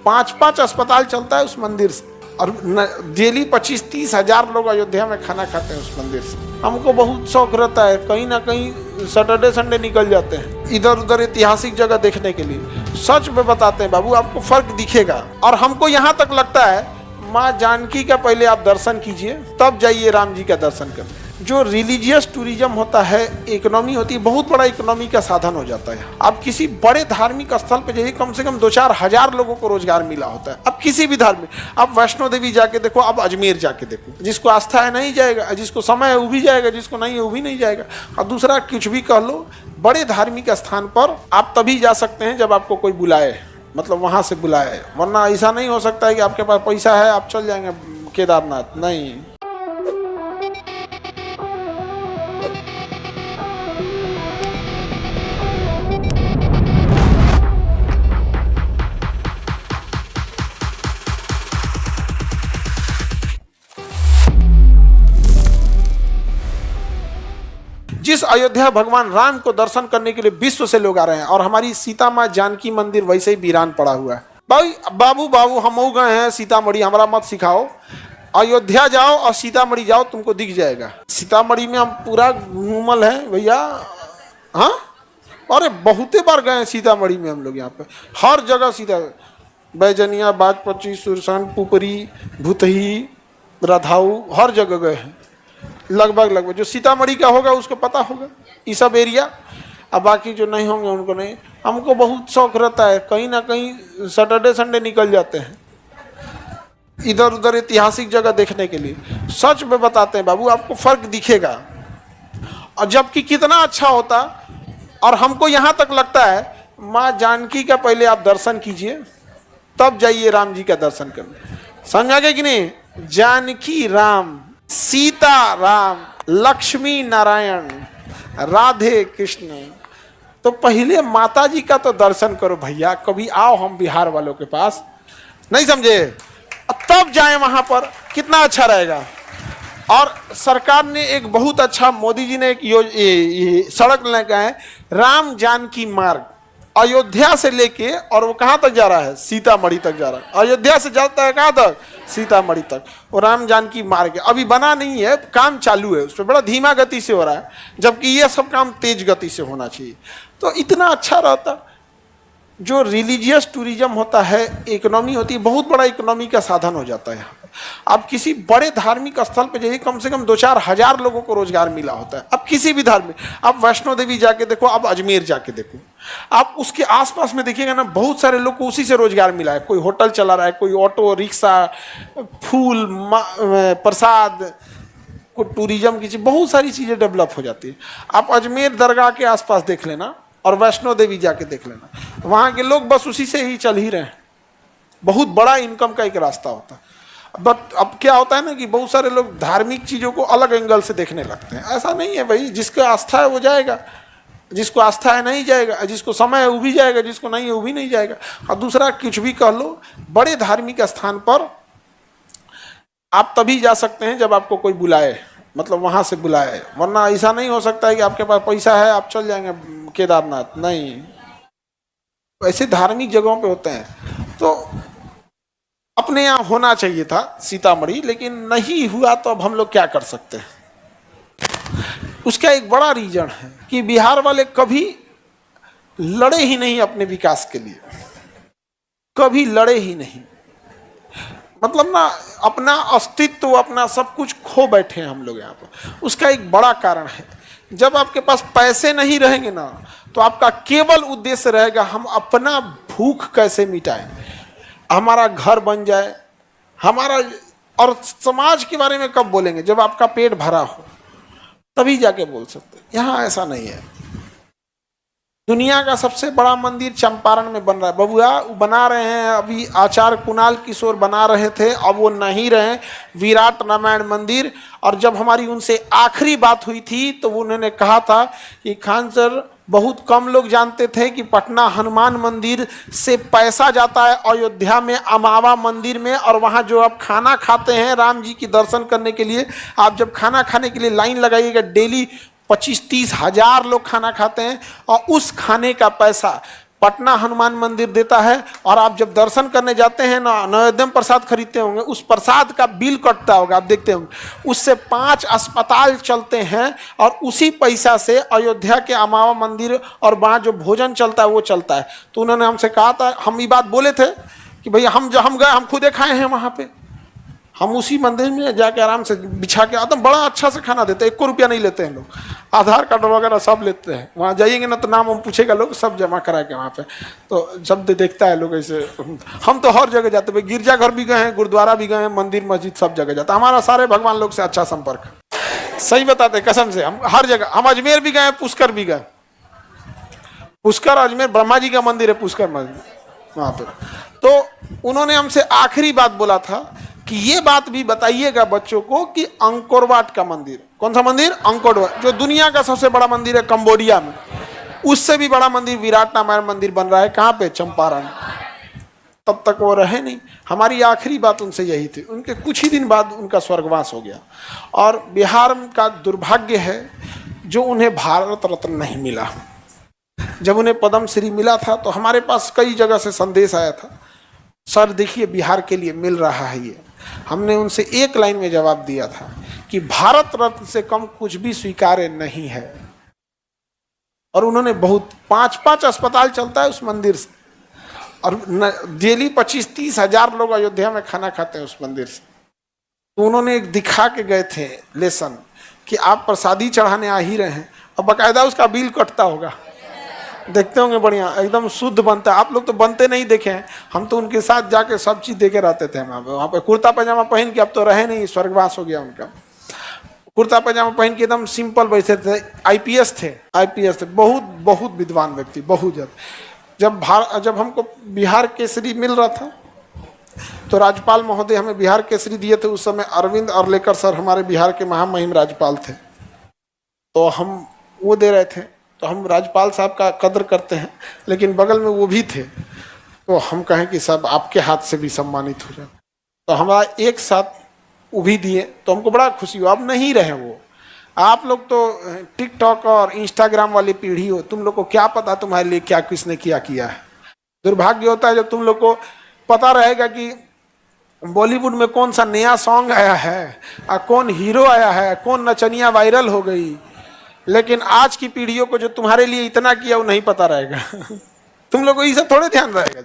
5-5 अस्पताल चलता है उस मंदिर से, और डेली 25-30 हजार लोग अयोध्या में खाना खाते हैं उस मंदिर से। हमको बहुत शौक रहता है, कहीं ना कहीं सैटरडे संडे निकल जाते हैं इधर उधर ऐतिहासिक जगह देखने के लिए। सच में बताते हैं बाबू, आपको फर्क दिखेगा। और हमको यहाँ तक लगता है माँ जानकी का पहले आप दर्शन कीजिए, तब जाइए राम जी का दर्शन करने। जो रिलीजियस टूरिज्म होता है, इकोनॉमी होती है, बहुत बड़ा इकोनॉमी का साधन हो जाता है। आप किसी बड़े धार्मिक स्थल पे जाइए, कम से कम 2-4 हजार लोगों को रोजगार मिला होता है। अब किसी भी धार्मिक, आप वैष्णो देवी जाके देखो, अब अजमेर जाके देखो, जिसको आस्था है नहीं जाएगा, जिसको समय है वो भी जाएगा, जिसको नहीं है वो भी नहीं जाएगा। और दूसरा कुछ भी कह लो, बड़े धार्मिक स्थान पर आप तभी जा सकते हैं जब आपको कोई बुलाए, मतलब वहां से बुलाए, वरना ऐसा नहीं हो सकता है कि आपके पास पैसा है आप चल जाएंगे केदारनाथ, नहीं। जिस अयोध्या भगवान राम को दर्शन करने के लिए विश्व से लोग आ रहे हैं, और हमारी सीता माँ जानकी मंदिर वैसे ही वीरान पड़ा हुआ है। बाबू हम गए हैं सीतामढ़ी, हमारा मत सिखाओ। अयोध्या जाओ और सीतामढ़ी जाओ, तुमको दिख जाएगा। सीतामढ़ी में हम पूरा घूमल है भैया। हाँ, अरे बहुते बार गए हैं सीतामढ़ी में हम लोग। यहाँ पे हर जगह सीता, बैजनिया, बाजपची, सुरसन, पुपरी, भूतही, राधाऊ, हर जगह गए हैं लगभग। जो सीतामढ़ी का होगा उसको पता होगा ये सब एरिया। अब बाकी जो नहीं होंगे उनको नहीं। हमको बहुत शौक रहता है, कहीं ना कहीं सैटरडे संडे निकल जाते हैं इधर उधर ऐतिहासिक जगह देखने के लिए। सच में बताते हैं बाबू, आपको फर्क दिखेगा। और जबकि कितना अच्छा होता, और हमको यहाँ तक लगता है माँ जानकी का पहले आप दर्शन कीजिए, तब जाइए राम जी का दर्शन करने। समझ गए कि नहीं? जानकी राम, सीता राम, लक्ष्मी नारायण, राधे कृष्ण। तो पहले माता जी का तो दर्शन करो भैया। कभी आओ हम बिहार वालों के पास, नहीं समझे, तब जाएं वहां पर, कितना अच्छा रहेगा। और सरकार ने एक बहुत अच्छा, मोदी जी ने एक सड़क लेकर है, राम जानकी मार्ग, अयोध्या से लेके, और वो कहाँ तक जा रहा है? सीतामढ़ी तक जा रहा है। अयोध्या से जाता है कहाँ तक? सीतामढ़ी तक। वो राम जानकी मार्ग अभी बना नहीं है, काम चालू है, उस पर बड़ा धीमा गति से हो रहा है, जबकि ये सब काम तेज गति से होना चाहिए। तो इतना अच्छा रहता। जो रिलीजियस टूरिज्म होता है, इकोनॉमी होती है, बहुत बड़ा इकोनॉमी का साधन हो जाता है यहाँ पर। आप किसी बड़े धार्मिक स्थल पे जाइए, कम से कम 2-4 हजार लोगों को रोजगार मिला होता है। अब किसी भी धार्मिक, आप वैष्णो देवी जाके देखो, अब अजमेर जाके देखो, आप उसके आसपास में देखिएगा ना, बहुत सारे लोग को उसी से रोजगार मिला है। कोई होटल चला रहा है, कोई ऑटो रिक्शा, फूल, प्रसाद, कोई टूरिज्म की चीज, बहुत सारी चीजें डेवलप हो जाती है। आप अजमेर दरगाह के आसपास देख लेना, और वैष्णो देवी जाके देख लेना, वहाँ के लोग बस उसी से ही चल ही रहे हैं। बहुत बड़ा इनकम का एक रास्ता होता है। बट अब क्या होता है ना कि बहुत सारे लोग धार्मिक चीज़ों को अलग एंगल से देखने लगते हैं। ऐसा नहीं है भाई, जिसको आस्था है वो जाएगा, जिसको आस्था है नहीं जाएगा, जिसको समय है वो भी जाएगा, जिसको नहीं है वो भी नहीं जाएगा। और दूसरा कुछ भी कह लो, बड़े धार्मिक स्थान पर आप तभी जा सकते हैं जब आपको कोई बुलाए, मतलब वहाँ से बुलाए, वरना ऐसा नहीं हो सकता है कि आपके पास पैसा है आप चल जाएंगे केदारनाथ, नहीं। ऐसे धार्मिक जगहों पे होते हैं। तो अपने यहाँ होना चाहिए था सीतामढ़ी, लेकिन नहीं हुआ, तो अब हम लोग क्या कर सकते हैं। उसका एक बड़ा रीजन है कि बिहार वाले कभी लड़े ही नहीं अपने विकास के लिए, कभी लड़े ही नहीं। मतलब ना, अपना अस्तित्व, अपना सब कुछ खो बैठे हैं हम लोग यहाँ पर। उसका एक बड़ा कारण है, जब आपके पास पैसे नहीं रहेंगे ना, तो आपका केवल उद्देश्य रहेगा हम अपना भूख कैसे मिटाएं, हमारा घर बन जाए, हमारा। और समाज के बारे में कब बोलेंगे? जब आपका पेट भरा हो, तभी जाके बोल सकते। यहाँ ऐसा नहीं है। दुनिया का सबसे बड़ा मंदिर चंपारण में बन रहा है बबुआ, बना रहे हैं अभी। आचार्य कुणाल किशोर बना रहे थे, अब वो नहीं रहे, विराट रामायण मंदिर। और जब हमारी उनसे आखिरी बात हुई थी तो उन्होंने कहा था कि खान सर, बहुत कम लोग जानते थे कि पटना हनुमान मंदिर से पैसा जाता है अयोध्या में अमावा मंदिर में, और वहाँ जो आप खाना खाते हैं राम जी की दर्शन करने के लिए, आप जब खाना खाने के लिए लाइन लगाइएगा, डेली 25-30 हजार लोग खाना खाते हैं, और उस खाने का पैसा पटना हनुमान मंदिर देता है, और आप जब दर्शन करने जाते हैं ना, नैवेद्य प्रसाद खरीदते होंगे, उस प्रसाद का बिल कटता होगा, आप देखते होंगे, उससे 5 अस्पताल चलते हैं, और उसी पैसा से अयोध्या के अमावा मंदिर और वहाँ जो भोजन चलता है वो चलता है। तो उन्होंने हमसे कहा था, हम ये बात बोले थे कि भैया हम गए, हम खुदे खाए हैं वहाँ पे, हम उसी मंदिर में जाके आराम से बिछा के आते हैं, बड़ा अच्छा से खाना देते हैं, 1 रुपया नहीं लेते हैं लोग, आधार कार्ड वगैरह सब लेते हैं। वहाँ जाइएंगे ना तो नाम हम पूछेगा लोग, सब जमा करा के वहाँ पे, तो जब देखता है लोग ऐसे। हम तो हर जगह जाते हैं, गिरजाघर भी गए हैं, गुरुद्वारा भी गए हैं, मंदिर मस्जिद सब जगह जाता है, हमारा सारे भगवान लोग से अच्छा संपर्क। सही बताते कसम से, हम हर जगह, हम अजमेर भी गए, पुष्कर भी गए, पुष्कर अजमेर ब्रह्मा जी का मंदिर है, पुष्कर मंदिर वहाँ पे। तो उन्होंने हमसे आखिरी बात बोला था कि ये बात भी बताइएगा बच्चों को कि अंकोरवाट का मंदिर, कौन सा मंदिर, अंकोरवाट, जो दुनिया का सबसे बड़ा मंदिर है कंबोडिया में, उससे भी बड़ा मंदिर विराट रामायण मंदिर बन रहा है, कहाँ पे, चंपारण। तब तक वो रहे नहीं, हमारी आखिरी बात उनसे यही थी। उनके कुछ ही दिन बाद उनका स्वर्गवास हो गया। और बिहार का दुर्भाग्य है जो उन्हें भारत रत्न नहीं मिला। जब उन्हें पद्मश्री मिला था तो हमारे पास कई जगह से संदेश आया था, सर देखिए बिहार के लिए मिल रहा है ये। हमने उनसे एक लाइन में जवाब दिया था कि भारत रत्न से कम कुछ भी स्वीकार्य नहीं है। और उन्होंने बहुत 5-5 अस्पताल चलता है उस मंदिर से, और डेली 25-30 हजार लोग अयोध्या में खाना खाते हैं उस मंदिर से। तो उन्होंने एक दिखा के गए थे लेसन कि आप प्रसादी चढ़ाने आ ही रहे हैं, और बाकायदा उसका बिल कटता होगा, देखते होंगे, बढ़िया एकदम शुद्ध बनता है। आप लोग तो बनते नहीं देखे हैं, हम तो उनके साथ जाके सब चीज़ देके रहते थे वहाँ पे कुर्ता पैजामा पहन के, अब तो रहे नहीं, स्वर्गवास हो गया उनका। कुर्ता पैजामा पहन के एकदम सिंपल बैठे थे, आईपीएस थे, बहुत विद्वान व्यक्ति, बहुत ज़्यादा। जब हमको बिहार केसरी मिल रहा था तो राज्यपाल महोदय हमें बिहार केसरी दिए थे। उस समय अरविंद अरलेकर सर हमारे बिहार के महामहिम राज्यपाल थे, तो हम वो दे रहे थे। तो हम राज्यपाल साहब का कदर करते हैं, लेकिन बगल में वो भी थे, तो हम कहें कि साहब आपके हाथ से भी सम्मानित हो जाए। तो हमारा एक साथ वो भी दिए, तो हमको बड़ा खुशी हुआ। अब नहीं रहे वो। आप लोग तो टिकटॉक और इंस्टाग्राम वाली पीढ़ी हो, तुम लोग को क्या पता तुम्हारे लिए क्या किसने किया है। दुर्भाग्य होता है जब तुम लोग को पता रहेगा कि बॉलीवुड में कौन सा नया सॉन्ग आया है, कौन हीरो आया है, कौन नचनिया वायरल हो गई। लेकिन आज की पीढ़ियों को जो तुम्हारे लिए इतना किया वो नहीं पता रहेगा। तुम लोग को ये सब थोड़े ध्यान रहेगा।